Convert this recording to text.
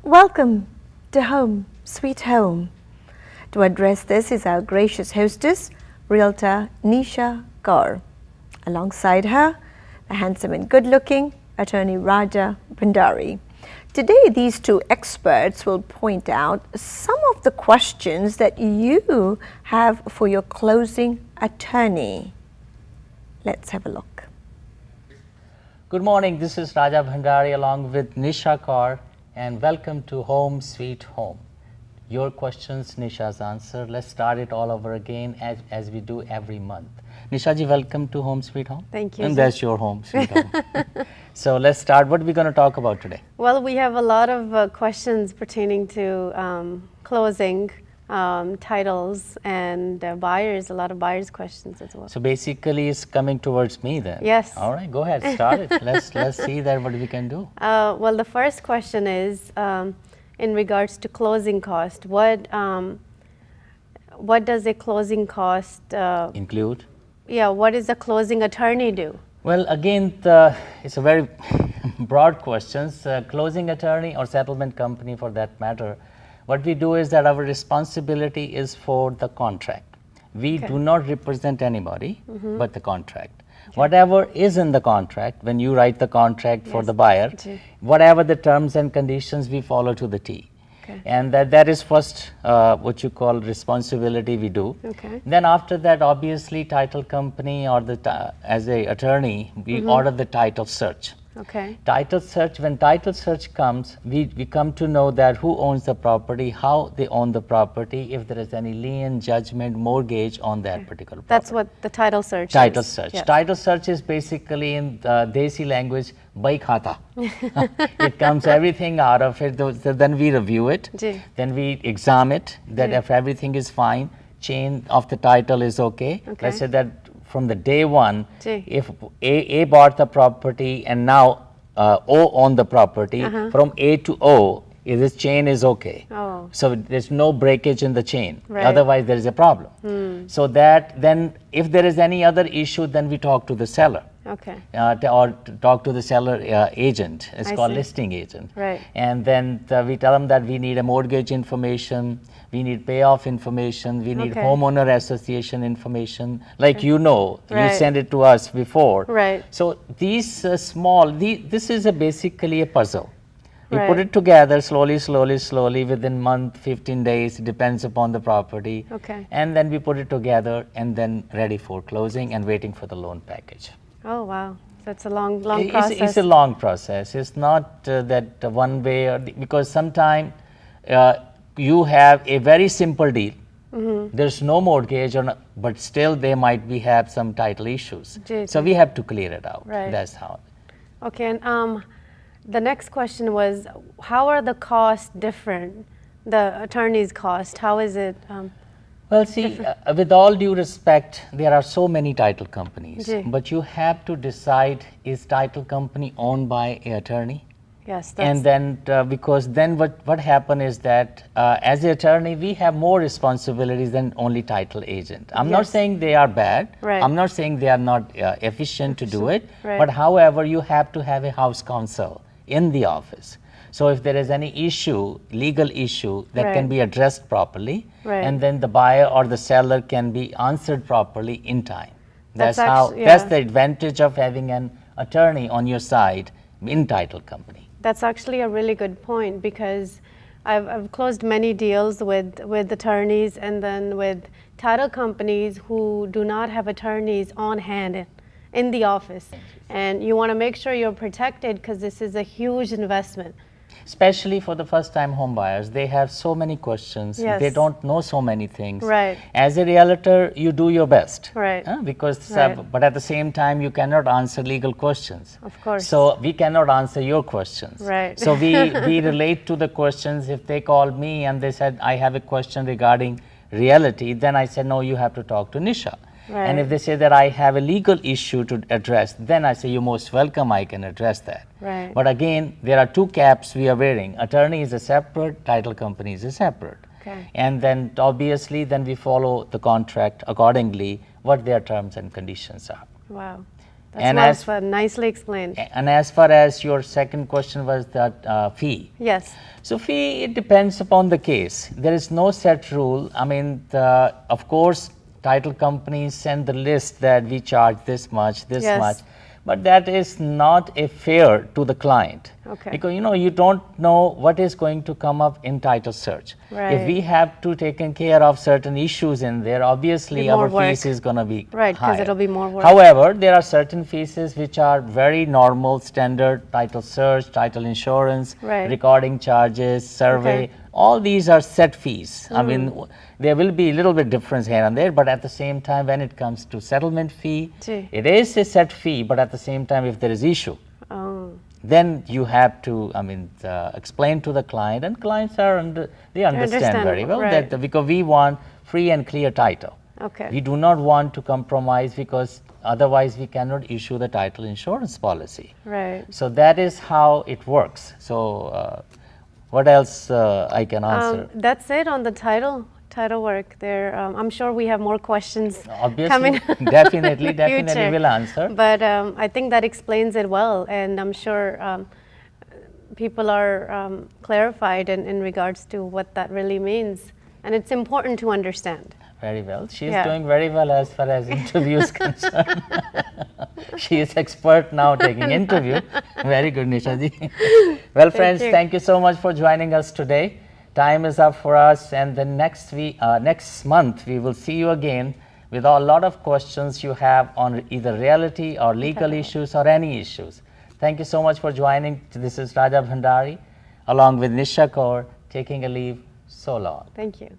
Welcome to Home, Sweet Home. To address this is our gracious hostess, Realtor Nisha Kaur. Alongside her, the handsome and good-looking attorney Raja Bhandari. Today, these two experts will point out some of the questions that you have for your closing attorney. Let's have a look. Good morning, this is Raja Bhandari along with Nisha Kaur, and welcome to Home Sweet Home. Your questions, Nisha's answer. Let's start it all over again as we do every month. Nisha ji, welcome to Home Sweet Home. Thank you. And that's your home, sweet home. So let's start. What are we going to talk about today? Well, we have a lot of questions pertaining to closing, titles, and buyers, a lot of buyers' questions as well. So basically it's coming towards me then. Yes. All right, go ahead, start it. Let's see that what we can do. Well, the first question is in regards to closing cost. What does a closing cost Include? Yeah, what does a closing attorney do? Well, again, it's a very broad question. Closing attorney or settlement company for that matter, what we do is that our responsibility is for the contract. We do not represent anybody but the contract. Whatever is in the contract, when you write the contract for the buyer, whatever the terms and conditions, we follow to the T. And that is first what you call responsibility we do. Then after that, obviously, title company or as a attorney, we order the title search. Title search, when title search comes, we come to know that who owns the property, how they own the property, if there is any lien, judgment, mortgage on that particular property. That's what the title search Title is. search. Yes. Title search is basically in the Desi language, by khata. It comes everything out of it, then we review it, then we examine it, that if everything is fine, chain of the title is okay. Let's say that from the day one, if A bought the property and now O owned the property, from A to O, this chain is okay. So there's no breakage in the chain. Otherwise, there is a problem. So that then, if there is any other issue, then we talk to the seller. Or talk to the seller agent. It's called listing agent. And then we tell them that we need a mortgage information, we need payoff information, we need homeowner association information. Like you know, you sent it to us before. So these this is basically a puzzle. We put it together slowly within month, 15 days, depends upon the property. And then we put it together and then ready for closing and waiting for the loan package. Oh, wow. So it's a long process. It's a long process. It's not that one way, because sometimes you have a very simple deal. There's no mortgage, but still they might have some title issues. So we have to clear it out. That's how. Okay, and the next question was, how are the costs different? The attorney's cost, how is it? Well, see, with all due respect, there are so many title companies, but you have to decide, is title company owned by an attorney? Yes. And then, because then what happen is that as an attorney, we have more responsibilities than only title agent. I'm not saying they are bad. I'm not saying they are not efficient to do it. But however, you have to have a house counsel in the office. So if there is any issue, legal issue that can be addressed properly, and then the buyer or the seller can be answered properly in time. That's the advantage of having an attorney on your side in title company. That's actually a really good point, because I've closed many deals with attorneys and then with title companies who do not have attorneys on hand in the office. And you want to make sure you're protected, because this is a huge investment. Especially for the first-time home buyers, they have so many questions. They don't know so many things. As a realtor, you do your best. Because, but at the same time, you cannot answer legal questions. Of course. So we cannot answer your questions. So we relate to the questions. If they called me and they said, I have a question regarding reality, then I said, no, you have to talk to Nisha. And if they say that I have a legal issue to address, then I say, you're most welcome, I can address that. But again, there are two caps we are wearing. Attorney is a separate, title company is a separate. And then obviously, then we follow the contract accordingly, what their terms and conditions are. Wow. That's nicely explained. And as far as your second question was that fee. Yes. So fee, it depends upon the case. There is no set rule. I mean, of course, title companies send the list that we charge this much, this much, but that is not a fair to the client. Okay. Because you don't know what is going to come up in title search. Right. If we have to taken care of certain issues in there, obviously our fees is going to be right, because higher. it'll be more work. However, there are certain fees which are very normal, standard title search, title insurance, recording charges, survey. All these are set fees. I mean, there will be a little bit difference here and there, but at the same time, when it comes to settlement fee, it is a set fee, but at the same time, if there is issue, then you have to, explain to the client, and clients they understand very well that because we want free and clear title. Okay. We do not want to compromise because otherwise we cannot issue the title insurance policy. Right. So that is how it works. So what else I can answer? That's it on the title work there. I'm sure we have more questions Obviously, coming. definitely future. will answer. But I think that explains it well, and I'm sure people are clarified in regards to what that really means, and it's important to understand. Very well. She is doing very well as far as interview is concerned. She is expert now taking interview. Very good, Nisha ji. Well, friends, thank you so much for joining us today. Time is up for us, and the next month we will see you again with a lot of questions you have on either realty or legal issues or any issues. Thank you so much for joining. This is Raja Bhandari along with Nisha Kaur taking a leave. So long. Thank you.